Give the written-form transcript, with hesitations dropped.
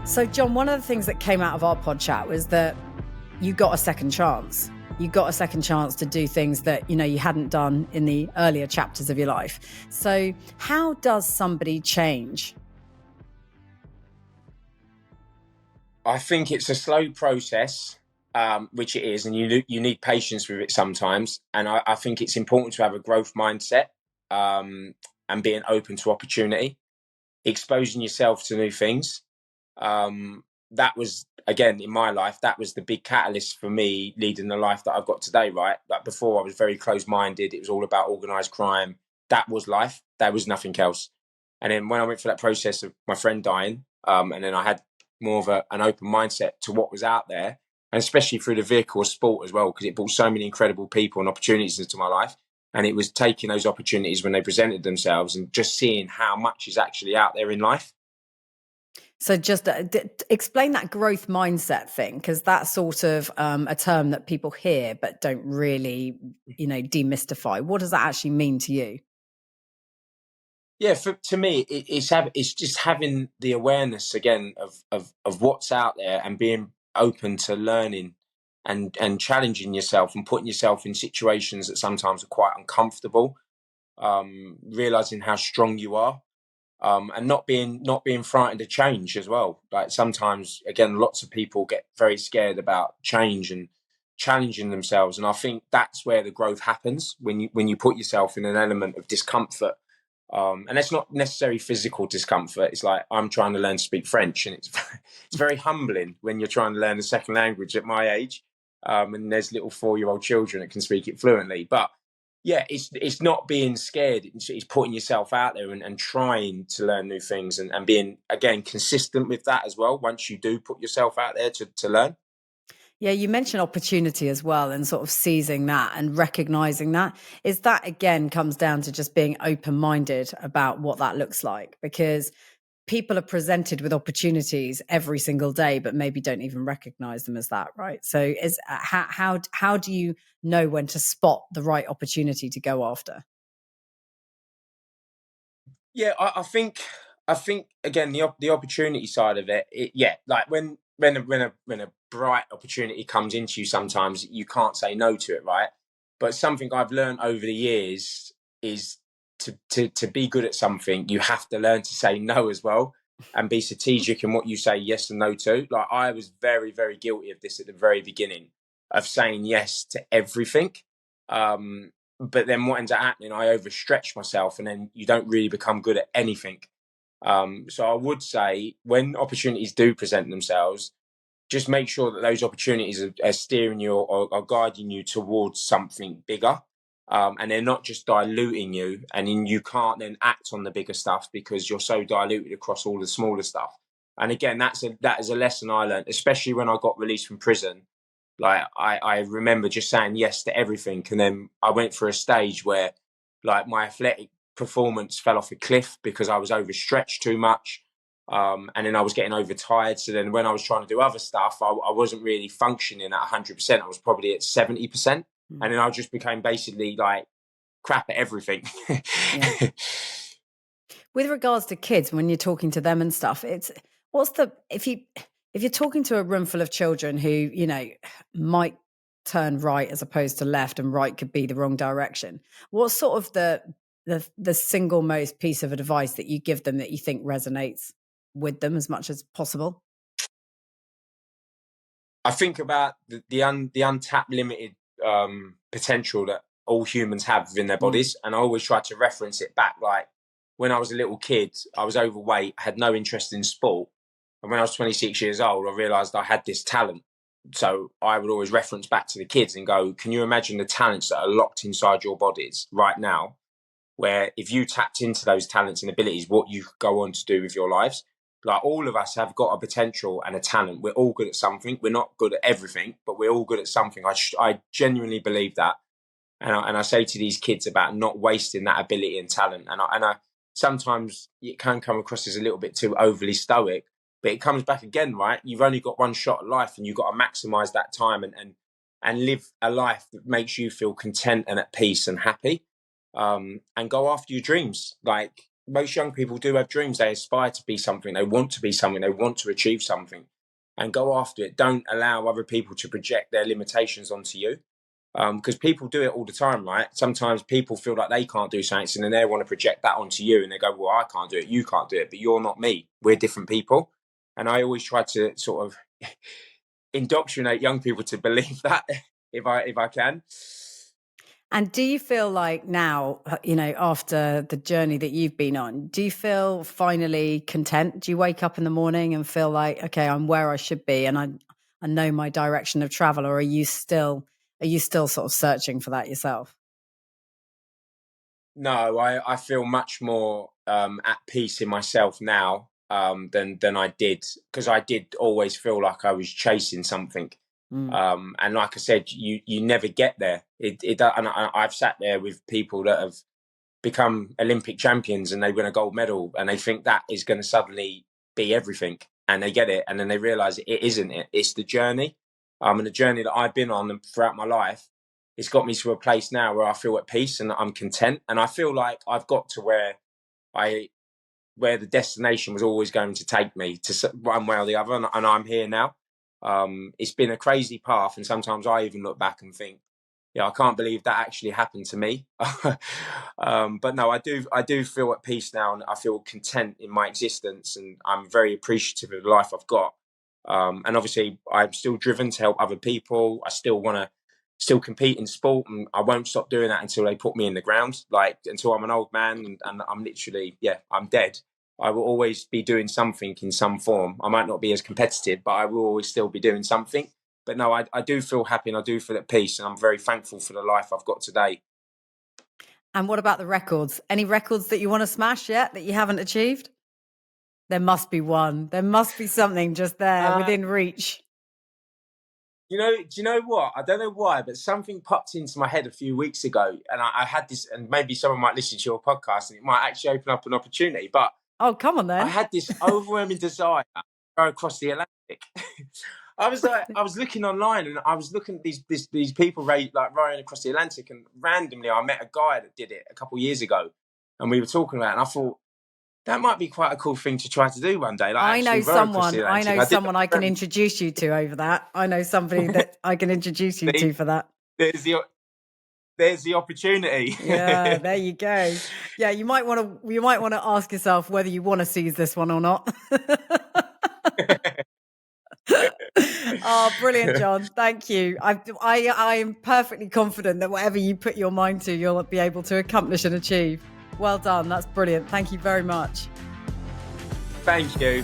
So, John, one of the things that came out of our pod chat was that you got a second chance. You got a second chance to do things that, you hadn't done in the earlier chapters of your life. So how does somebody change? I think it's a slow process, which it is, and you need patience with it sometimes. And I think it's important to have a growth mindset, and being open to opportunity, exposing yourself to new things. That was, again, in my life, that was the big catalyst for me leading the life that I've got today, right? Like before, I was very close-minded. It was all about organised crime. That was life. There was nothing else. And then when I went through that process of my friend dying, and then I had more of an open mindset to what was out there, and especially through the vehicle of sport as well, because it brought so many incredible people and opportunities into my life. And it was taking those opportunities when they presented themselves and just seeing how much is actually out there in life. So just explain that growth mindset thing, because that's sort of a term that people hear but don't really, demystify. What does that actually mean to you? Yeah, to me, it's just having the awareness again of what's out there and being open to learning and challenging yourself and putting yourself in situations that sometimes are quite uncomfortable. Realizing how strong you are, and not being frightened of change as well. Like sometimes, again, lots of people get very scared about change and challenging themselves, and I think that's where the growth happens when you put yourself in an element of discomfort. And that's not necessarily physical discomfort. It's like I'm trying to learn to speak French, and it's very humbling when you're trying to learn a second language at my age. And there's little 4-year-old children that can speak it fluently. But yeah, it's not being scared. It's putting yourself out there and trying to learn new things and being, again, consistent with that as well. Once you do put yourself out there to learn. Yeah, you mentioned opportunity as well and sort of seizing that and recognizing that. Is that, again, comes down to just being open-minded about what that looks like? Because people are presented with opportunities every single day, but maybe don't even recognize them as that, right? So is how do you know when to spot the right opportunity to go after? Yeah, I think again the opportunity side of yeah, like when a bright opportunity comes into you, sometimes you can't say no to it, right? But something I've learned over the years is to be good at something, you have to learn to say no as well, and be strategic in what you say yes and no to. Like I was very, very guilty of this at the very beginning, of saying yes to everything. Um, but then what ends up happening, I overstretch myself, and then you don't really become good at anything. So I would say when opportunities do present themselves, just make sure that those opportunities are steering you or are guiding you towards something bigger. And they're not just diluting you, and then you can't then act on the bigger stuff because you're so diluted across all the smaller stuff. And again, that is a lesson I learned, especially when I got released from prison. Like I remember just saying yes to everything, and then I went through a stage where, like, my athletic performance fell off a cliff because I was overstretched too much, and then I was getting overtired. So then when I was trying to do other stuff, I wasn't really functioning at 100%. I was probably at 70%, and then I just became basically like crap at everything. Yeah. With regards to kids, when you're talking to them and stuff, if you're talking to a room full of children who, might turn right as opposed to left, and right could be the wrong direction, what's sort of the single most piece of advice that you give them that you think resonates with them as much as possible? I think about the untapped limited potential that all humans have within their bodies, and I always try to reference it back. Like when I was a little kid, I was overweight, had no interest in sport, and when I was 26 years old, I realised I had this talent. So I would always reference back to the kids and go, "Can you imagine the talents that are locked inside your bodies right now? Where if you tapped into those talents and abilities, what you could go on to do with your lives." Like all of us have got a potential and a talent. We're all good at something. We're not good at everything, but we're all good at something. I genuinely believe that. And I say to these kids about not wasting that ability and talent. And I sometimes it can come across as a little bit too overly stoic, but it comes back again, right? You've only got one shot at life, and you've got to maximize that time and live a life that makes you feel content and at peace and happy. And go after your dreams. Like most young people do have dreams. They aspire to be something. They want to be something. They want to achieve something, and go after it. Don't allow other people to project their limitations onto you, because people do it all the time, right? Sometimes people feel like they can't do something, and then they want to project that onto you, and they go, "Well, I can't do it. You can't do it, but you're not me. We're different people." And I always try to sort of indoctrinate young people to believe that, if I can. And do you feel like now, after the journey that you've been on, do you feel finally content? Do you wake up in the morning and feel like, okay, I'm where I should be and I know my direction of travel, or are you still sort of searching for that yourself? No, I feel much more at peace in myself now, than I did, because I did always feel like I was chasing something. Mm. And like I said, you never get there. And I've sat there with people that have become Olympic champions and they win a gold medal, and they think that is going to suddenly be everything, and they get it, and then they realize it isn't. It's the journey, and the journey that I've been on throughout my life. It's got me to a place now where I feel at peace and I'm content, and I feel like I've got to I where the destination was always going to take me, to one way or the other, and I'm here now. It's been a crazy path, and sometimes I even look back and think, yeah, I can't believe that actually happened to me. But no, I do feel at peace now, and I feel content in my existence, and I'm very appreciative of the life I've got. And obviously, I'm still driven to help other people. I still want to still compete in sport, and I won't stop doing that until they put me in the ground, like until I'm an old man and I'm literally, I'm dead. I will always be doing something in some form. I might not be as competitive, but I will always still be doing something. But no, I do feel happy, and I do feel at peace, and I'm very thankful for the life I've got today. And what about the records? Any records that you want to smash yet that you haven't achieved? There must be one. There must be something just there Uh, within reach. do you know what? I don't know why, but something popped into my head a few weeks ago, and I had this, and maybe someone might listen to your podcast, and it might actually open up an opportunity. But Oh, come on I then. had this overwhelming desire to go across the Atlantic. I was looking online, and I was looking at these people rowing across the Atlantic, and randomly I met a guy that did it a couple of years ago, and we were talking about it, and I thought that might be quite a cool thing to try to do one day. Like actually row across the I Atlantic. know I did. someone I can introduce you to over that. I know somebody that I can introduce you to for that. There's the opportunity. Yeah, there you go. Yeah, you might want to ask yourself whether you want to seize this one or not. Oh, brilliant, John. Thank you. I am perfectly confident that whatever you put your mind to, you'll be able to accomplish and achieve. Well done. That's brilliant. Thank you very much. Thank you.